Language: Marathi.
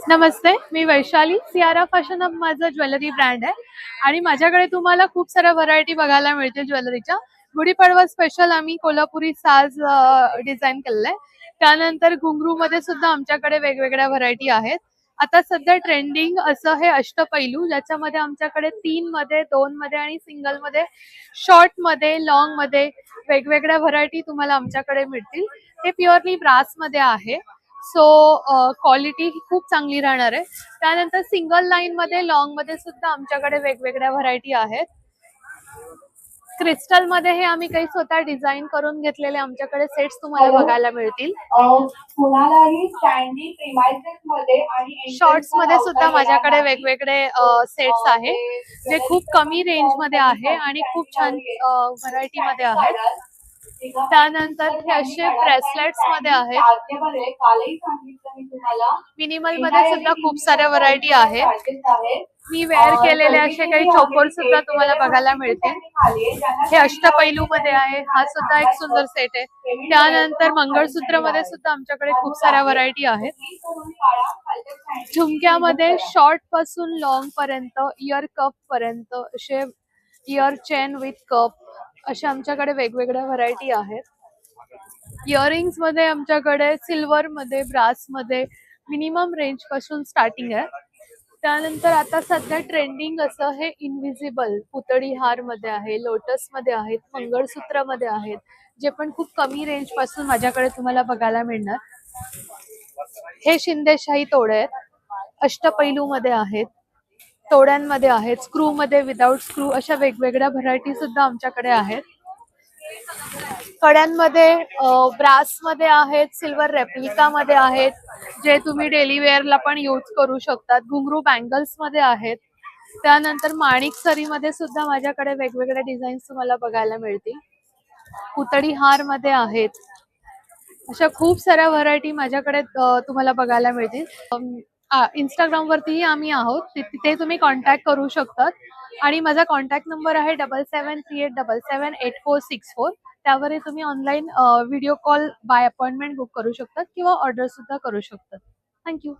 नमस्ते, मी वैशाली. सियारा फॅशन हब माझं ज्वेलरी ब्रँड आहे आणि माझ्याकडे तुम्हाला खूप साऱ्या व्हरायटी बघायला मिळतील ज्वेलरीच्या. गुढीपाडवा स्पेशल आम्ही कोल्हापुरी साज डिझाईन केलेलं आहे. त्यानंतर घुंगरूमध्ये सुद्धा आमच्याकडे वेगवेगळ्या व्हरायटी आहेत. आता सध्या ट्रेंडिंग असं हे अष्टपैलू, ज्याच्यामध्ये आमच्याकडे 3 मध्ये, 2 मध्ये आणि सिंगल मध्ये, शॉर्ट मध्ये, लॉंग मध्ये वेगवेगळ्या व्हरायटी तुम्हाला आमच्याकडे मिळतील. ते प्युअरली ब्रास मध्ये आहे. सो क्वालिटी ही खूप चांगली राहणार आहे. त्यानंतर सिंगल लाईन मध्ये, लॉंग मध्ये सुद्धा आमच्याकडे वेगवेगळ्या व्हरायटी आहेत. क्रिस्टल मध्ये हे आम्ही काही स्वतः डिझाईन करून घेतलेले आमच्याकडे सेट्स तुम्हाला बघायला मिळतील. शॉर्ट्स मध्ये सुद्धा माझ्याकडे वेगवेगळे सेट्स आहेत, जे खूप कमी रेंज मध्ये आहे आणि खूप छान व्हरायटी मध्ये आहेत. त्यानंतर हे असे ब्रेसलेट्स मध्ये आहेत. मिनिमल मध्ये सुद्धा खूप साऱ्या व्हरायटी आहेत. मी वेअर केलेले असे काही चोकोर सुद्धा तुम्हाला बघायला मिळतील. हे अष्टपैलू मध्ये आहे. हा सुद्धा एक सुंदर सेट आहे. त्यानंतर मंगळसूत्र मध्ये सुद्धा आमच्याकडे खूप साऱ्या व्हरायटी आहेत. झुमक्यामध्ये शॉर्ट पासून लॉंग पर्यंत, इयर कप पर्यंत असे इयर चेन विथ कप अशा आमच्याकडे वेगवेगळ्या व्हरायटी आहेत. इयरिंग्स मध्ये आमच्याकडे सिल्वर मध्ये, ब्रास मध्ये मिनिमम रेंज पासून स्टार्टिंग आहे. त्यानंतर आता सध्या ट्रेंडिंग असं हे इनविजिबल पुतळी हार मध्ये आहे, लोटस मध्ये आहेत, मंगळसूत्र मध्ये आहेत, जे पण खूप कमी रेंज पासून माझ्याकडे तुम्हाला बघायला मिळणार. हे शिंदेशाही तोडे आहेत, अष्टपैलू मध्ये आहेत, तोड्यांमध्ये आहेत, स्क्रू मध्ये, विदाउट स्क्रू अशा वेगवेगळ्या व्हरायटी सुद्धा आमच्याकडे आहेत. कड्यांमध्ये ब्रास मध्ये आहेत, सिल्वर रेप्लिका मध्ये आहेत, जे तुम्ही डेली वेअरला पण यूज करू शकतात. घुंगरू बँगल्स मध्ये आहेत. त्यानंतर माणिक सरी मध्ये सुद्धा माझ्याकडे वेगवेगळ्या डिझाईन्स तुम्हाला बघायला मिळतील. पुतळी हार मध्ये आहेत. अशा खूप साऱ्या व्हरायटी माझ्याकडे तुम्हाला बघायला मिळतील. इंस्टाग्राम वरतीही आम्ही आहोत, तिथे तुम्ही कॉन्टॅक्ट करू शकतात आणि माझा कॉन्टॅक्ट नंबर आहे 7738778464. त्यावर तुम्ही online video call bye appointment book करू शकतात किंवा ऑर्डर सुद्धा करू शकतात. थँक्यू.